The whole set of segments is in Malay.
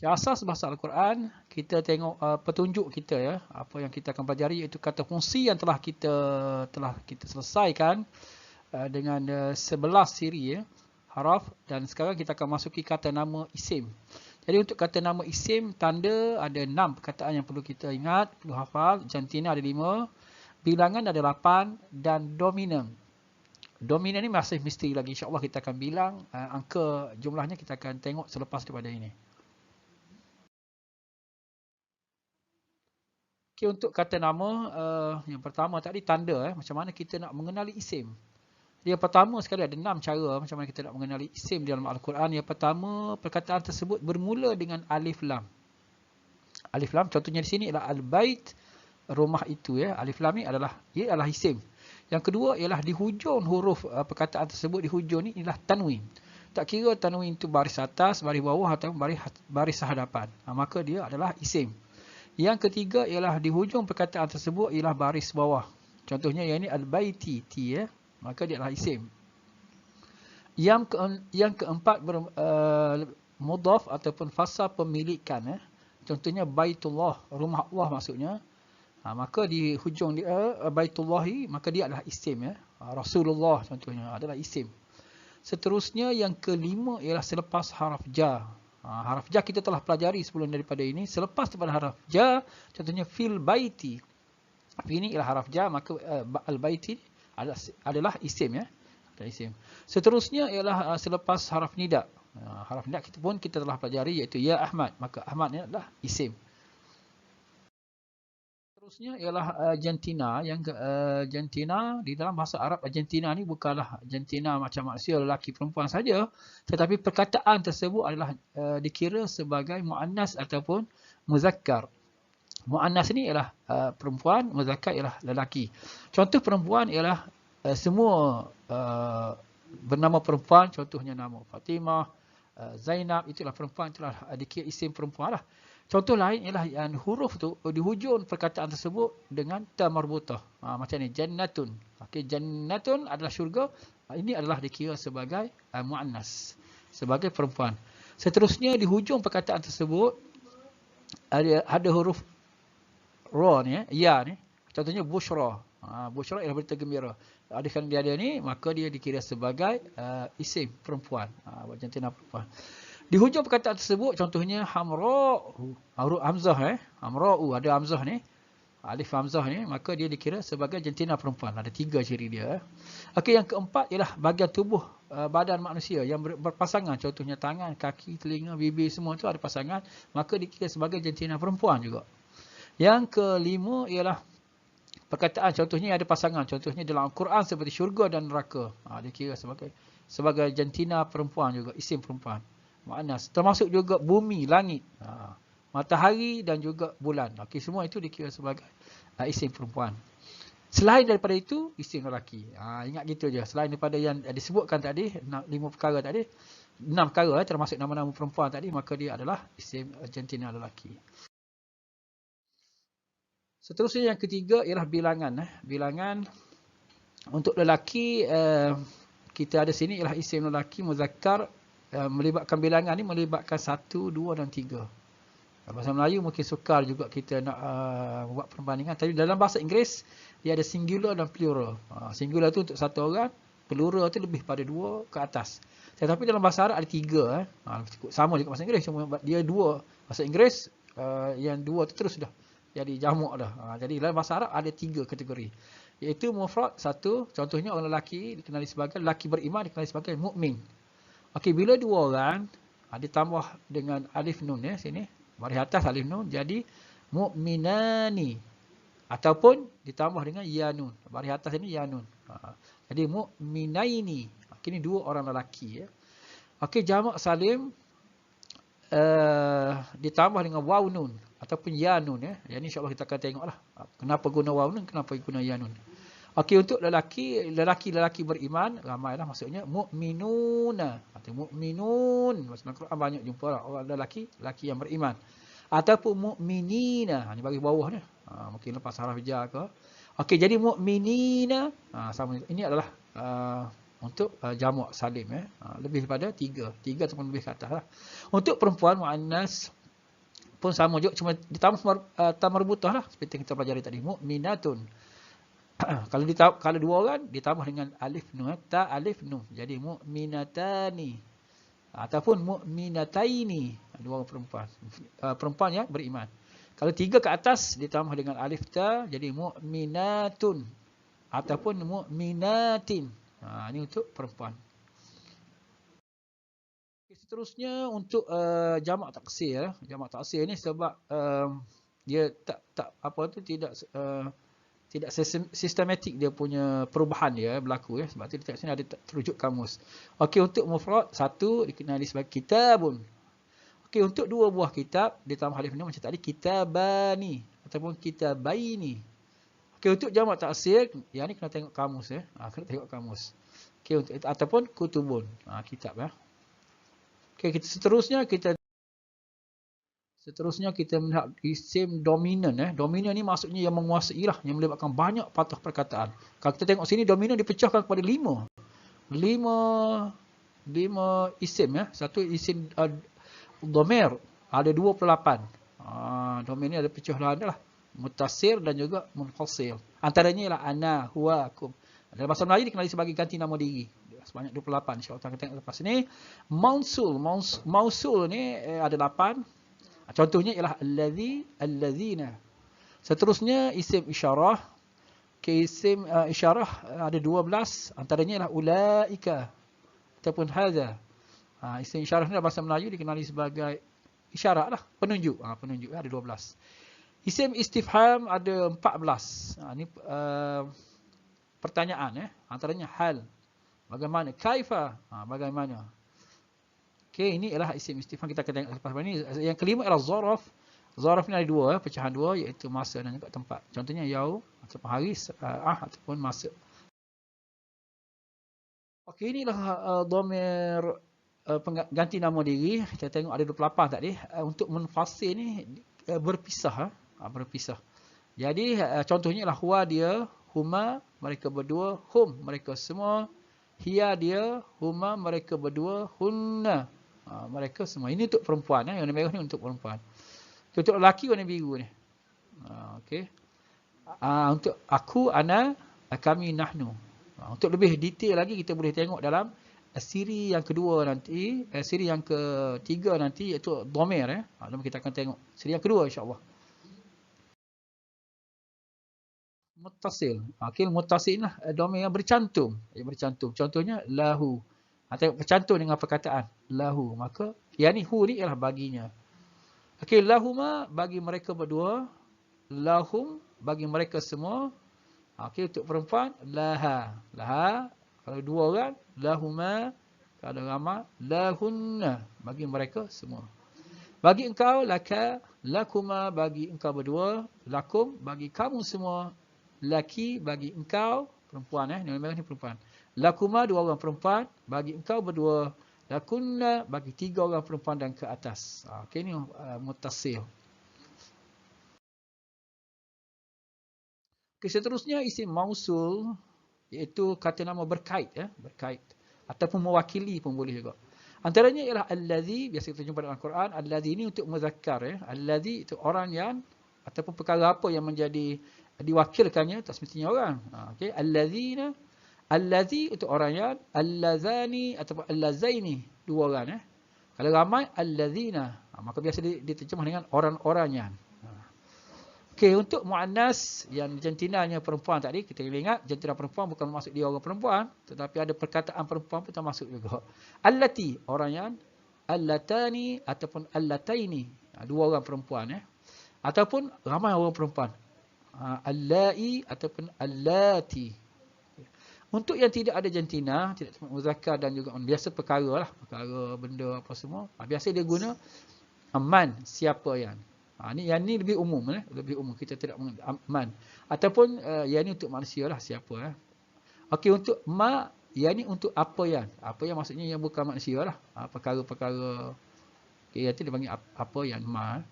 Asas bahasa Al-Quran, kita tengok petunjuk kita ya, apa yang kita akan pelajari iaitu kata fungsi yang telah kita selesaikan dengan 11 siri ya, haraf, dan sekarang kita akan masuki kata nama isim. Jadi untuk kata nama isim, tanda ada 6 perkataan yang perlu kita ingat, perlu hafal. Jantina ada 5, bilangan ada 8, dan dominan. Dominan ni masih misteri lagi, insya-Allah kita akan bilang angka jumlahnya kita akan tengok selepas daripada ini. Okay, untuk kata nama, yang pertama tadi tanda, macam mana kita nak mengenali isim. Yang pertama sekali ada 6 cara macam mana kita nak mengenali isim di dalam Al-Quran. Yang pertama, perkataan tersebut bermula dengan alif lam. Alif lam contohnya di sini ialah al-bait, rumah itu ya. Alif lam ni adalah isim. Yang kedua ialah di hujung huruf perkataan tersebut, di hujung ni ialah tanwin. Tak kira tanwin itu baris atas, baris bawah atau baris hadapan. Maka dia adalah isim. Yang ketiga ialah di hujung perkataan tersebut ialah baris bawah. Contohnya yang ini al-baiti, ti ya. Maka dia adalah isim. Yang keempat mudhaf ataupun fasa pemilikan ya. Contohnya Baitullah, rumah Allah maksudnya. Maka di hujung dia Baitullahi, maka dia adalah isim ya. Rasulullah contohnya adalah isim. Seterusnya yang kelima ialah selepas haraf ja. Haraf ja kita telah pelajari sebelum daripada ini. Selepas daripada haraf ja, contohnya fil baiti. Ini ialah haraf ja, maka al-baiti adalah isim ya. Isim. Seterusnya ialah selepas haraf nida. Haraf nida kita telah pelajari iaitu ya Ahmad, maka Ahmad ni adalah isim. Seterusnya ialah jantina. Jantina di dalam bahasa Arab, Argentina ni bukanlah jantina macam manusia lelaki perempuan saja, tetapi perkataan tersebut adalah dikira sebagai muannas ataupun muzakkar. Muannas ni ialah perempuan, muzakkar ialah lelaki. Contoh perempuan ialah semua bernama perempuan, contohnya nama Fatimah, Zainab, itulah perempuan, itulah dikira isim perempuan lah. Contoh lain ialah yang huruf tu di hujung perkataan tersebut dengan ta marbutah. Macam ni jannatun. Okey, jannatun adalah syurga. Ini adalah dikira sebagai muannas, sebagai perempuan. Seterusnya di hujung perkataan tersebut ada huruf ra ni ya ni. Contohnya busyra. Busyra ialah berita gembira. Adakah dia ada ni, maka dia dikira sebagai isim perempuan. Jantina perempuan. Di hujung perkataan tersebut contohnya hamra'u, huruf hamzah hamra'u, ada hamzah ni, alif hamzah ni, maka dia dikira sebagai jantina perempuan. Ada 3 ciri dia. Okey, yang keempat ialah bahagian tubuh badan manusia yang berpasangan, contohnya tangan, kaki, telinga, bibir, semua tu ada pasangan, maka dikira sebagai jantina perempuan juga. Yang kelima ialah perkataan contohnya ada pasangan, contohnya dalam Al-Quran seperti syurga dan neraka. Dikira sebagai jantina perempuan juga, isim perempuan. Muannas. Termasuk juga bumi, langit, matahari dan juga bulan. Okey, semua itu dikira sebagai isim perempuan. Selain daripada itu, isim lelaki. Ingat gitu je. Selain daripada yang disebutkan tadi, 5 perkara tadi, 6 perkara termasuk nama-nama perempuan tadi, maka dia adalah isim jantina lelaki. Seterusnya yang ketiga ialah bilangan. Bilangan untuk lelaki, kita ada sini ialah isim lelaki muzakkar. Melibatkan bilangan ni melibatkan 1, 2 dan 3. Bahasa Melayu mungkin sukar juga kita nak buat perbandingan. Tapi dalam bahasa Inggeris dia ada singular dan plural. Singular tu untuk satu orang, plural tu lebih pada 2 ke atas. Tetapi dalam bahasa Arab ada 3. Sama juga bahasa Inggeris, cuma dia 2. Bahasa Inggeris yang 2 tu terus dah jadi jamak dah. Jadi dalam bahasa Arab ada 3 kategori. Iaitu mufrad 1, contohnya orang lelaki dikenali sebagai lelaki beriman, dikenali sebagai mukmin. Okey, bila 2 orang ditambah dengan alif nun ya sini, baris atas alif nun, jadi mukminani, ataupun ditambah dengan ya nun, baris atas ini ya nun. Jadi mukminaini. Okey, ini 2 orang lelaki ya. Okey, jamak salim ditambah dengan waw nun ataupun ya nun ya. Yang ni insya-Allah kita akan tengoklah kenapa guna waw nun, kenapa guna ya nun. Okey, untuk lelaki beriman, ramailah maksudnya mukminuna atau mukminun. Maksudnya Quran banyak jumpa orang lelaki yang beriman. Ataupun mukminina, ni bagi bawah ni. Mungkin lepas haraf ja ke. Okey, jadi mukminina, sama ini adalah untuk jamak salim lebih daripada 3 ataupun lebih ke atas lah. Untuk perempuan muannas pun sama juga, cuma ditambah ta marbutah lah seperti yang kita pelajari tadi, mukminatun. Kalau dua orang ditambah dengan alif nun, ta alif nun, jadi mukminatani ataupun mukminataini, dua orang perempuan, perempuan yang beriman. Kalau tiga ke atas ditambah dengan alif ta, jadi mukminatun ataupun mukminatin. Ini untuk perempuan. Seterusnya untuk jamak taksir. Jamak taksir ni sebab dia tidak sistematik dia punya perubahan dia berlaku ya. Sebab tu di sini ada terujuk kamus. Okey, untuk mufrad satu dikenali sebagai kitabun. Okey, untuk dua buah kitab ditambah alif nun macam tadi, kitabani ataupun kitabaini. Okey, untuk jamak taksir yang ni kena tengok kamus ya. Kena tengok kamus. Okey, untuk ataupun kutubun. Kitab ya. Okey, seterusnya kita melihat isim dominan. Dominan ni maksudnya yang menguasai lah, yang melibatkan banyak patah perkataan. Kalau kita tengok sini, dominan dipecahkan kepada 5 isim ya. Satu isim dhamir ada 28. Dominan ni ada pecahan lah, mutasir dan juga munfasil. Antaranya ialah ana, huwa, kum. Dalam bahasa Melayu dikenali sebagai ganti nama diri. Sebanyak 28. InsyaAllah kita tengok lepas ni. Mausul ni ada 8. Contohnya ialah allazi, allazina. Seterusnya isim isyarah. Isim isyarah ada 12. Antaranya ialah ulaika ataupun hadza. Isim isyarah ni dalam bahasa Melayu dikenali sebagai isyarat lah, penunjuk. Penunjuk ada 12. Isim istifham ada 14. Ini pertanyaan. Antaranya hal. Bagaimana? Kaifa? Bagaimana? Okey, ini ialah isim istifham, kita akan tengok lepas ni. Yang kelima ialah zaraf. Zaraf ni ada 2, pecahan 2, iaitu masa dan juga tempat. Contohnya yaum ataupun hari, ataupun masa. Okey, inilah dhamir ganti nama diri. Kita tengok ada 28 tadi. Untuk munfasil ni berpisah. Berpisah. Jadi contohnya ialah huwa dia, huma mereka berdua, hum mereka semua, hiya dia, huma mereka berdua, hunna mereka semua. Ini untuk perempuan. Yang merah ni untuk perempuan. Untuk lelaki warna biru ni. Okey. Untuk aku, ana, kami, nahnu. Untuk lebih detail lagi kita boleh tengok dalam siri yang kedua nanti, siri yang ketiga nanti, iaitu dhamir. Kita akan tengok siri yang kedua insya-Allah. Muttasil. Okey, muttasil lah domain yang bercantum. Contohnya lahu. Tengok bercantum dengan perkataan lahu. Maka yang ni hu ni ialah baginya. Okey, lahuma bagi mereka berdua, lahum bagi mereka semua. Okey, untuk perempuan laha. Laha kalau dua orang, lahuma kalau ramai, lahunna bagi mereka semua. Bagi engkau, laka, lakuma bagi engkau berdua, lakum bagi kamu semua. Laki bagi engkau, perempuan yang merah ni perempuan. Lakuma 2 orang perempuan, bagi engkau berdua. Lakunna bagi 3 orang perempuan dan ke atas. Okey, ni muttasil. Okey, seterusnya isim mausul, iaitu kata nama berkait berkait ataupun mewakili pun boleh juga. Antaranya ialah allazi, biasa kita jumpa dalam Al-Quran. Allazi ini untuk muzakkar Allazi itu orang yang ataupun perkara apa yang menjadi diwakilkannya, tak semestinya orang. Okey, allazina, allazi untuk orang yang, allazani ataupun allazaini, 2 orang. Kalau ramai, allazina, maka biasa diterjemah dengan orang-orangnya. Okey, untuk muannas yang jantinanya perempuan tadi, kita ingat jantina perempuan bukan maksud dia orang perempuan, tetapi ada perkataan perempuan pun termasuk juga. Allati, orang yang, allatani ataupun allataini, 2 orang perempuan. Ataupun ramai orang perempuan. Allai ataupun allati. Untuk yang tidak ada jantina, tidak muzakkar dan juga biasa perkara lah, perkara benda apa semua, biasa dia guna man, siapa yang. Yang ni lebih umum lebih umum, kita tidak man. Ataupun yang ni untuk manusia lah, siapa. Okey, untuk ma, yang ni untuk apa yang. Apa yang maksudnya yang bukan manusia lah, perkara-perkara. Okey, yang tu dia panggil apa yang, ma.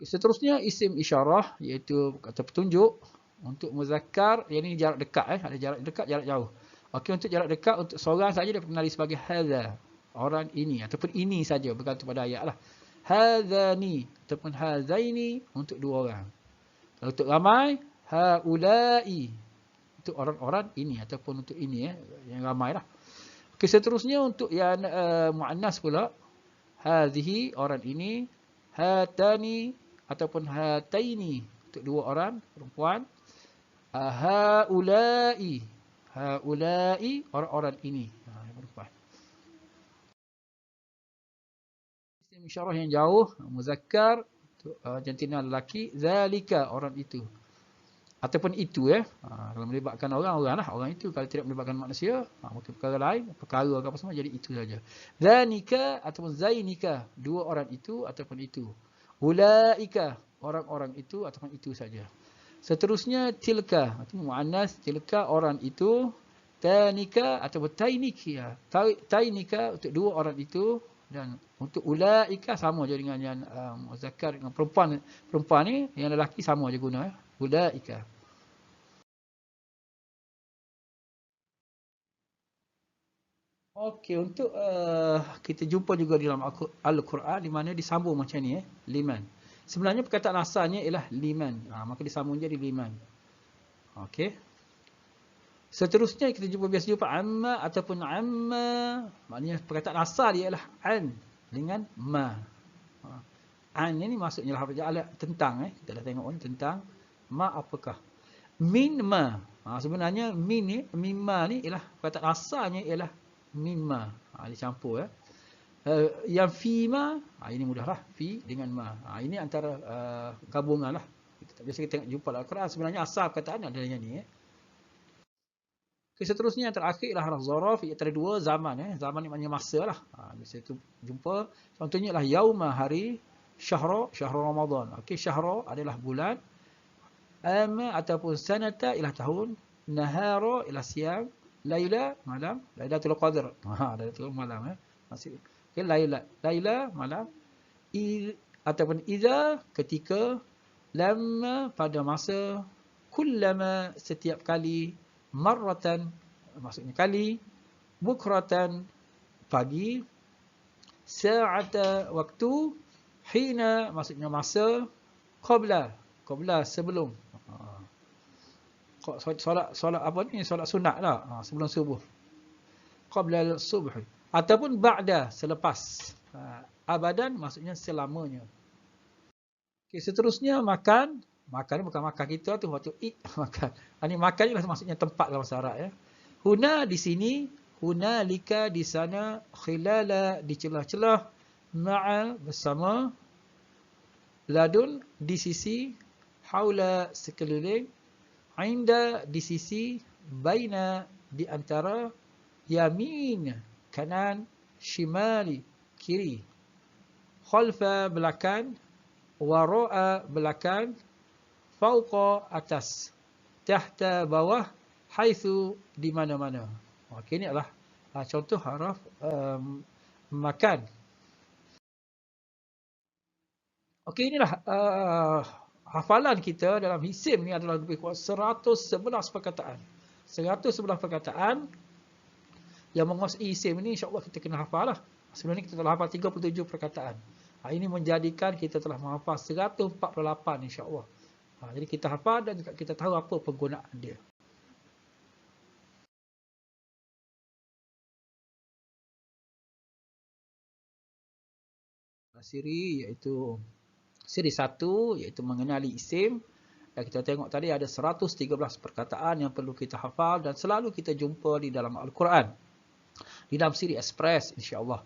Seterusnya isim isyarah, iaitu kata petunjuk. Untuk muzakkar, yang ini jarak dekat. Ada jarak dekat, jarak jauh. Okey, untuk jarak dekat, untuk seorang saja dia dikenali sebagai hadza. orang ini ataupun ini saja bergantung pada ayat lah. Hadzani ataupun hadzaini untuk dua orang. Kalau untuk ramai, haula'i untuk orang-orang ini ataupun untuk ini yang ramai lah. Okey, seterusnya untuk yang muannas pula, hadhihi orang ini, hatani ataupun hataini untuk dua orang perempuan, haula'i orang-orang ini yang perempuan. Isim isyarah yang jauh, muzakkar untuk jantina lelaki, zalika orang itu. Ataupun itu kalau melibatkan orang lah, orang itu. Kalau tidak melibatkan manusia, mungkin perkara lain, perkara apa semua, jadi itu saja. Zanika ataupun zainika, dua orang itu ataupun itu. Ulaika, orang-orang itu ataupun itu saja. Seterusnya tilka, itu muannas, tilka orang itu. Tanika ataupun tainikia, tainika untuk dua orang itu. Dan untuk ulaika sama je dengan yang muzakkar, dengan perempuan ni, yang lelaki sama je guna ulaika. Okey, untuk kita jumpa juga di dalam Al-Quran di mana disambung macam ni liman. Sebenarnya perkataan asalnya ialah liman. Maka disambung jadi liman. Okey. Seterusnya kita biasa jumpa amma ataupun amma. Maknanya perkataan asal ialah an dengan ma. An ini maksudnya tentang kita dah tengok ni tentang ma apakah. Min ma. Sebenarnya min ni, mimma ni ialah perkataan asalnya ialah mimma. Dicampur yang fi ma, ini mudahlah, fi dengan ma. Ini antara gabungan lah. Biasa kita tengok jumpa dalam Al-Quran, sebenarnya asal perkataan adalah yang ni. Okay, seterusnya yang terakhir ialah harf zaraf, iaitu ada dua zaman. Zaman ni maknanya masa lah. Biasa tu jumpa, contohnya ialah yauma, hari, syahra Ramadan. Okey, syahra adalah bulan, ama ataupun sanata ialah tahun, nahara ialah siang, laila malam, lailatul qadar. Lailatul malam masih. Okey, laila malam, ataupun idza ketika, lamma pada masa, kullama setiap kali, marratan maksudnya kali, bukratan pagi, sa'ata waktu, hina maksudnya masa, qabla sebelum. Solat apa ni? Solat sunat lah. Sebelum subuh. Qabla subuh. Ataupun ba'da, selepas. Abadan maksudnya selamanya. Okay, seterusnya makan. Makan bukan makan kita tu, waktu eat makan. Ini makan ni maksudnya tempat dalam bahasa Arab Huna di sini, hunalika di sana, khilala di celah-celah, ma'a bersama, ladun di sisi, haula sekeliling, inda di sisi, baina di antara, yamin kanan, shimali kiri, khalfa belakang, wara'a belakang, fauqa atas, tahta bawah, haitsu di mana-mana. Okey, ini adalah contoh haraf makan. Okey, inilah hafalan kita dalam isim ni adalah lebih kurang 111 perkataan. 111 perkataan yang menguasai isim ni, insya-Allah kita kena hafal lah. Sebelum ni kita telah hafal 37 perkataan. Ini menjadikan kita telah menghafal 148 insya-Allah. Jadi kita hafal dan kita tahu apa penggunaan dia. Siri iaitu siri 1 iaitu mengenali isim. Dan kita tengok tadi ada 113 perkataan yang perlu kita hafal dan selalu kita jumpa di dalam Al-Quran. Di dalam siri Express insya-Allah.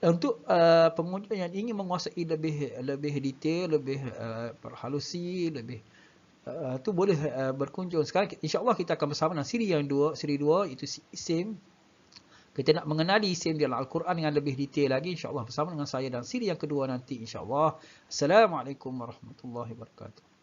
Untuk pengunjung yang ingin menguasai lebih detail, lebih berhalusi, lebih tu boleh berkunjung. Sekarang insya-Allah kita akan bersama dengan siri yang 2, siri 2 itu isim. Kita nak mengenali isim dalam Al-Quran dengan lebih detail lagi insya-Allah bersama dengan saya dan siri yang kedua nanti insya-Allah. Assalamualaikum warahmatullahi wabarakatuh.